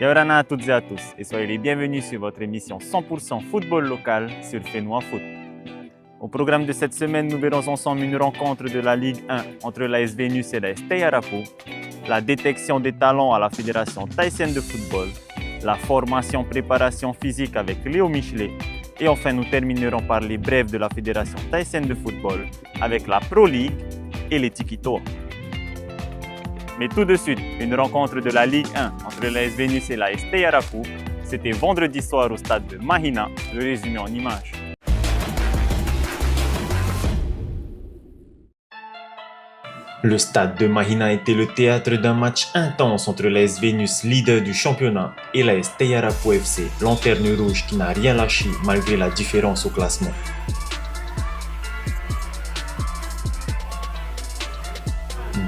Yorana à toutes et à tous et soyez les bienvenus sur votre émission 100% football local sur Fais-nous en foot. Au programme de cette semaine, nous verrons ensemble une rencontre de la Ligue 1 entre l'AS Vénus et l'AS Tayarapu, la détection des talents à la Fédération tahitienne de football, la formation préparation physique avec Léo Michelet et enfin nous terminerons par les brèves de la Fédération tahitienne de football avec la Pro League et les Tikitoa. Mais tout de suite, une rencontre de la Ligue 1 entre l'AS Vénus et l'AS Tayarapu, c'était vendredi soir au stade de Mahina, le résumé en images. Le stade de Mahina était le théâtre d'un match intense entre l'AS Vénus, leader du championnat, et l'AS Tayarapu FC, lanterne rouge qui n'a rien lâché malgré la différence au classement.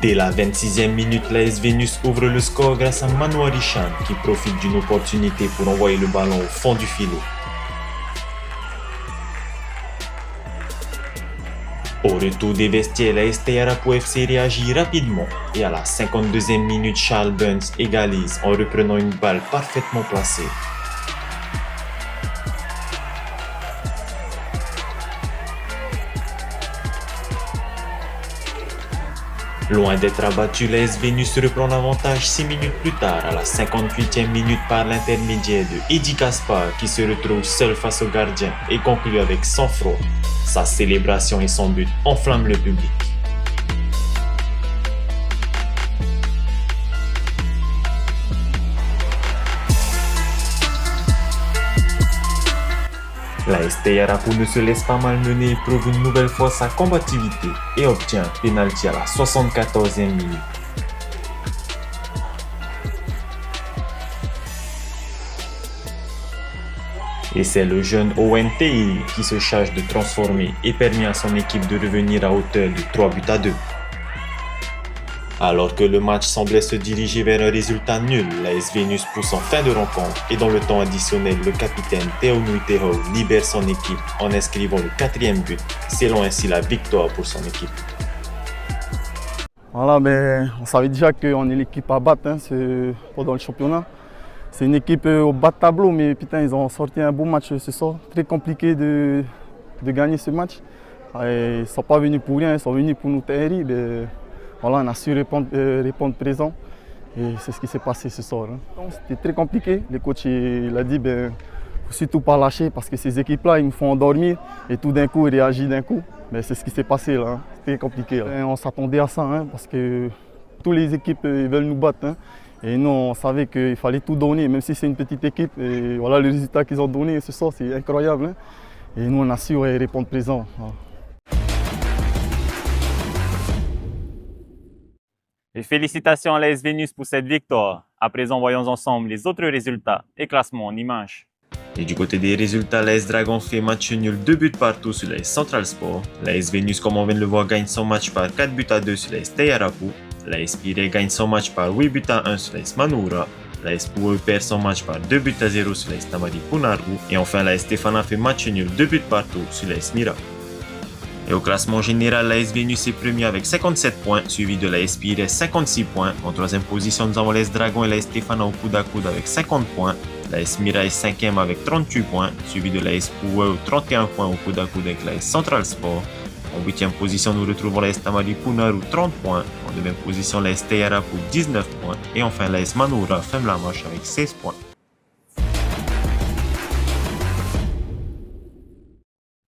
Dès la 26e minute, l'AS Vénus ouvre le score grâce à Manu Arishan qui profite d'une opportunité pour envoyer le ballon au fond du filet. Au retour des vestiaires, l'AS Tayarapu FC réagit rapidement et à la 52e minute, Charles Burns égalise en reprenant une balle parfaitement placée. Loin d'être abattu, l'AS Vénus reprend l'avantage 6 minutes plus tard à la 58e minute par l'intermédiaire de Eddie Kaspar qui se retrouve seul face au gardien et conclut avec sang-froid. Sa célébration et son but enflamment le public. L'AS Tayarapu ne se laisse pas malmener et prouve une nouvelle fois sa combativité et obtient un pénalty à la 74e minute. Et c'est le jeune Owen Teiri qui se charge de transformer et permet à son équipe de revenir à hauteur de 3-2. Alors que le match semblait se diriger vers un résultat nul, l'AS Vénus pousse en fin de rencontre et dans le temps additionnel, le capitaine Teo Nuitero libère son équipe en inscrivant le 4e but, scellant ainsi la victoire pour son équipe. Voilà, mais on savait déjà qu'on est l'équipe à battre pendant le championnat. C'est une équipe au bas de tableau, mais putain, ils ont sorti un beau match ce soir. Très compliqué de gagner ce match. Et ils ne sont pas venus pour rien, ils sont venus pour nous terrer. Voilà, on a su répondre présent et c'est ce qui s'est passé ce soir. C'était très compliqué. Le coach il a dit il ne faut surtout pas lâcher parce que ces équipes-là, ils nous font endormir et tout d'un coup, ils réagissent d'un coup. Mais c'est ce qui s'est passé là. C'était compliqué. On s'attendait à ça parce que toutes les équipes ils veulent nous battre. Et nous, on savait qu'il fallait tout donner, même si c'est une petite équipe. Et voilà le résultat qu'ils ont donné ce soir, c'est incroyable. Et nous, on a su répondre présent. Et félicitations à l'AS Vénus pour cette victoire. À présent, voyons ensemble les autres résultats et classements en images. Et du côté des résultats, l'AS Dragon fait match nul 2 buts partout sur l'AS Central Sport. L'AS Vénus, comme on vient de le voir, gagne son match par 4-2 sur l'AS Tayarapu. L'AS Pirée gagne son match par 8-1 sur l'AS Manura. L'AS Poueux perd son match par 2-0 sur l'AS Tamari Punargu. Et enfin, l'AS Stefana fait match nul 2 buts partout sur l'AS Mira. Et au classement général, l'AS Vénus est premier avec 57 points, suivi de l'AS Pirée 56 points. En troisième position, nous avons l'AS Dragon et l'AS Stefana au coude à coude avec 50 points. L'AS Mira est 5e avec 38 points, suivi de l'AS Poueux 31 points au coude à coude avec l'AS Central Sport. En 8e position, nous retrouvons l'AS Tamari Punargu 30 points. En 9e position, l'AS Tayarapu 19 points. Et enfin, l'AS Manura ferme la marche avec 16 points.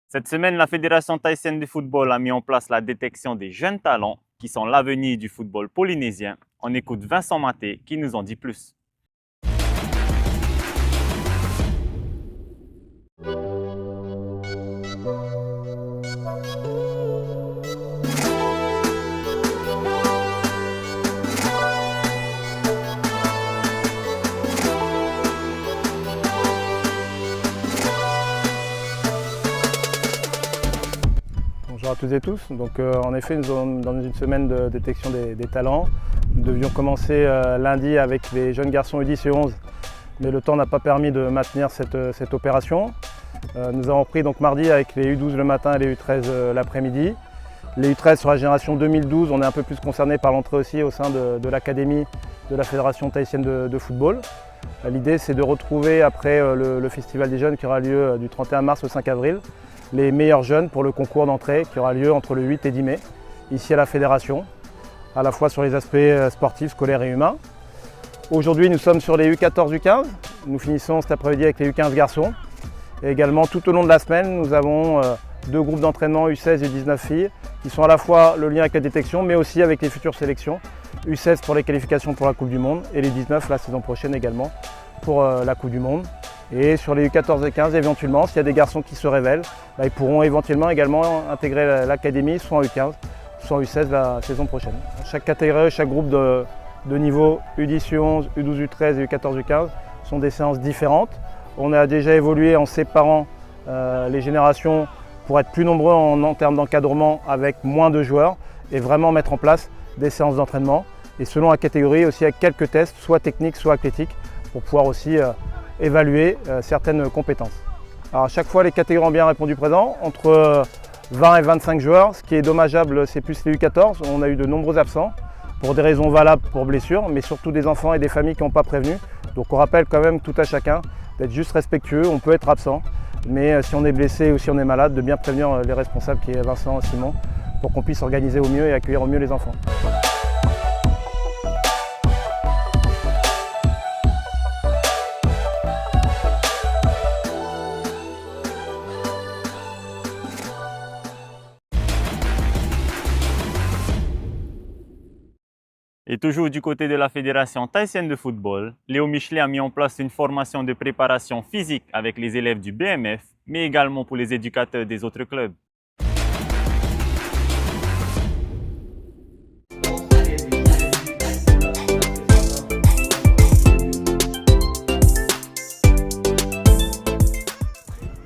Cette semaine, la Fédération tahitienne de football a mis en place la détection des jeunes talents qui sont l'avenir du football polynésien. On écoute Vincent Maté qui nous en dit plus. Bonjour à toutes et tous. Donc, en effet, nous sommes dans une semaine de détection des talents. Nous devions commencer lundi avec les jeunes garçons U10 et 11, mais le temps n'a pas permis de maintenir cette opération. Nous avons pris donc mardi avec les U12 le matin et les U13 l'après-midi. Les U13 sur la génération 2012, on est un peu plus concerné par l'entrée aussi au sein de l'académie de la Fédération tahitienne de football. L'idée c'est de retrouver après le Festival des jeunes qui aura lieu du 31 mars au 5 avril, les meilleurs jeunes pour le concours d'entrée qui aura lieu entre le 8 et 10 mai, ici à la Fédération, à la fois sur les aspects sportifs, scolaires et humains. Aujourd'hui nous sommes sur les U14, U15, nous finissons cet après-midi avec les U15 garçons. Et également tout au long de la semaine nous avons 2 groupes d'entraînement U16 et 19 filles qui sont à la fois le lien avec la détection mais aussi avec les futures sélections. U16 pour les qualifications pour la Coupe du Monde et les 19 la saison prochaine également pour la Coupe du Monde. Et sur les U14 et 15 éventuellement, s'il y a des garçons qui se révèlent, ils pourront éventuellement également intégrer l'académie soit en U15 soit en U16 la saison prochaine. Chaque catégorie, chaque groupe de niveau U10, U11, U12, U13 et U14, U15 sont des séances différentes. On a déjà évolué en séparant les générations pour être plus nombreux en termes d'encadrement avec moins de joueurs et vraiment mettre en place des séances d'entraînement. Et selon la catégorie aussi avec quelques tests, soit techniques, soit athlétiques, pour pouvoir aussi évaluer certaines compétences. Alors à chaque fois, les catégories ont bien répondu présent, entre 20 et 25 joueurs. Ce qui est dommageable, c'est plus les U14. On a eu de nombreux absents pour des raisons valables pour blessures, mais surtout des enfants et des familles qui n'ont pas prévenu. Donc on rappelle quand même tout à chacun d'être juste respectueux. On peut être absent, mais si on est blessé ou si on est malade, de bien prévenir les responsables qui est Vincent et Simon pour qu'on puisse organiser au mieux et accueillir au mieux les enfants. Et toujours du côté de la Fédération thaïsienne de football, Léo Michelet a mis en place une formation de préparation physique avec les élèves du BMF, mais également pour les éducateurs des autres clubs.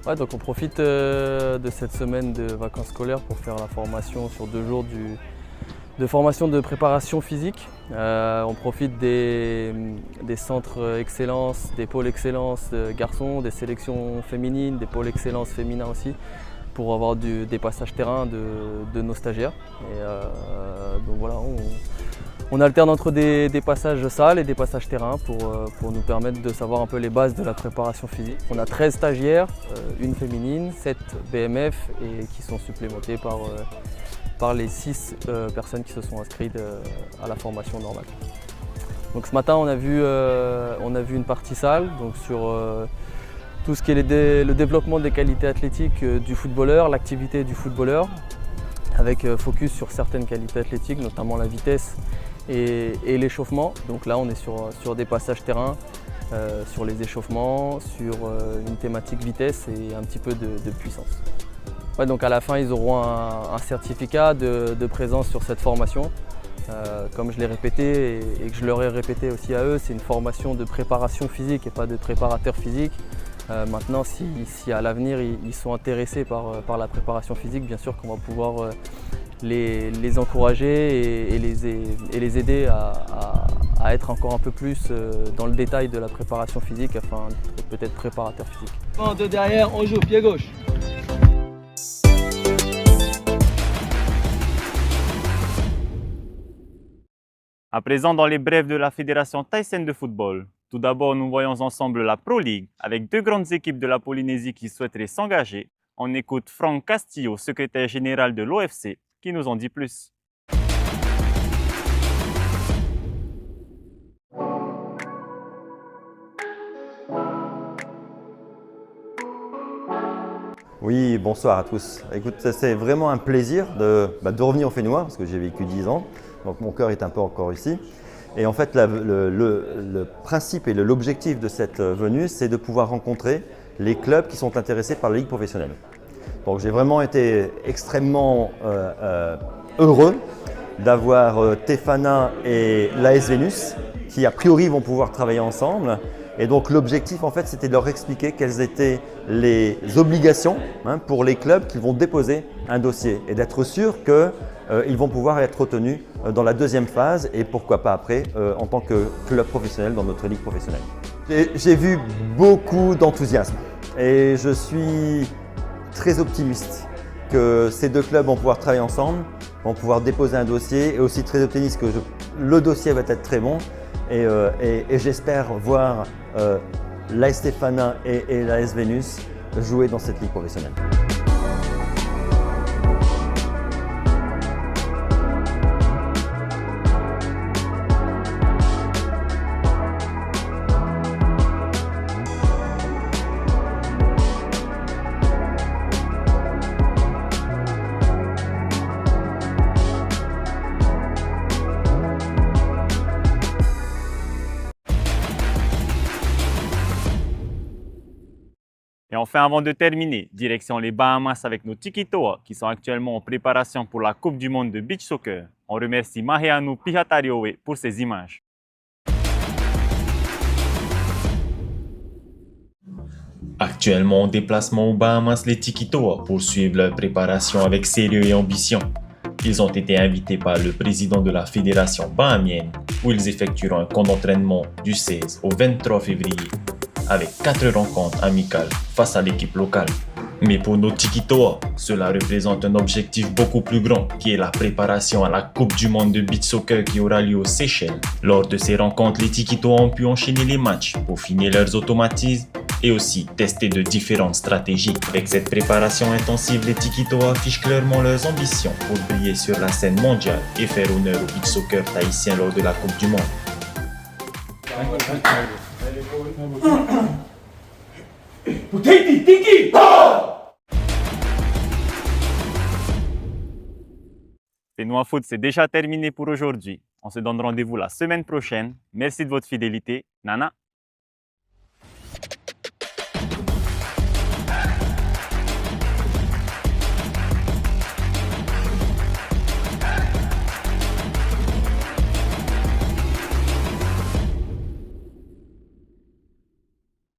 Ouais, donc on profite de cette semaine de vacances scolaires pour faire la formation sur 2 jours de formation de préparation physique. On profite des centres excellence, des pôles excellence garçons, des sélections féminines, des pôles excellence féminins aussi, pour avoir des passages terrain de nos stagiaires. Et donc voilà, on alterne entre des passages salles et des passages terrain pour nous permettre de savoir un peu les bases de la préparation physique. On a 13 stagiaires, une féminine, 7 BMF et qui sont supplémentés par les 6 personnes qui se sont inscrites à la formation normale. Donc ce matin on a vu une partie salle donc sur tout ce qui est le développement des qualités athlétiques du footballeur, l'activité du footballeur, avec focus sur certaines qualités athlétiques, notamment la vitesse et l'échauffement. Donc là on est sur des passages terrain, sur les échauffements, sur une thématique vitesse et un petit peu de puissance. Ouais, donc à la fin, ils auront un certificat de présence sur cette formation. Comme je l'ai répété et que je leur ai répété aussi à eux, c'est une formation de préparation physique et pas de préparateur physique. Maintenant, si à l'avenir ils sont intéressés par la préparation physique, bien sûr qu'on va pouvoir les encourager et les aider à être encore un peu plus dans le détail de la préparation physique afin d'être peut-être préparateur physique. De derrière, on joue pied gauche. À présent, dans les brèves de la Fédération thaïsienne de football, tout d'abord, nous voyons ensemble la Pro League avec 2 grandes équipes de la Polynésie qui souhaiteraient s'engager. On écoute Franck Castillo, secrétaire général de l'OFC, qui nous en dit plus. Oui, bonsoir à tous. Écoute, c'est vraiment un plaisir de revenir au Fénois, parce que j'ai vécu 10 ans, donc mon cœur est un peu encore ici. Et en fait, le principe et l'objectif de cette venue, c'est de pouvoir rencontrer les clubs qui sont intéressés par la Ligue professionnelle. Donc j'ai vraiment été extrêmement heureux d'avoir Tefana et l'AS Vénus, qui a priori vont pouvoir travailler ensemble. Et donc l'objectif en fait c'était de leur expliquer quelles étaient les obligations pour les clubs qui vont déposer un dossier et d'être sûr qu'ils vont pouvoir être retenus dans la 2e phase et pourquoi pas après en tant que club professionnel dans notre ligue professionnelle. J'ai vu beaucoup d'enthousiasme et je suis très optimiste que ces 2 clubs vont pouvoir travailler ensemble, vont pouvoir déposer un dossier et aussi très optimiste que le dossier va être très bon. et j'espère voir l'AS Stéphanois et l'AS Vénus jouer dans cette ligue professionnelle. Et enfin, avant de terminer, direction les Bahamas avec nos Tikitoa qui sont actuellement en préparation pour la Coupe du Monde de Beach Soccer. On remercie Maheanu Pihatarioe pour ces images. Actuellement en déplacement aux Bahamas, les Tikitoa poursuivent leur préparation avec sérieux et ambition. Ils ont été invités par le président de la fédération bahamienne où ils effectueront un camp d'entraînement du 16 au 23 février avec 4 rencontres amicales face à l'équipe locale. Mais pour nos Tikitoa, cela représente un objectif beaucoup plus grand qui est la préparation à la Coupe du Monde de Beach Soccer qui aura lieu aux Seychelles. Lors de ces rencontres, les Tikitoa ont pu enchaîner les matchs pour finir leurs automatismes et aussi tester de différentes stratégies. Avec cette préparation intensive, les Tikitoa affichent clairement leurs ambitions pour briller sur la scène mondiale et faire honneur au beach soccer tahitien lors de la Coupe du Monde. Fénois Foot, c'est déjà terminé pour aujourd'hui. On se donne rendez-vous la semaine prochaine. Merci de votre fidélité. Nana.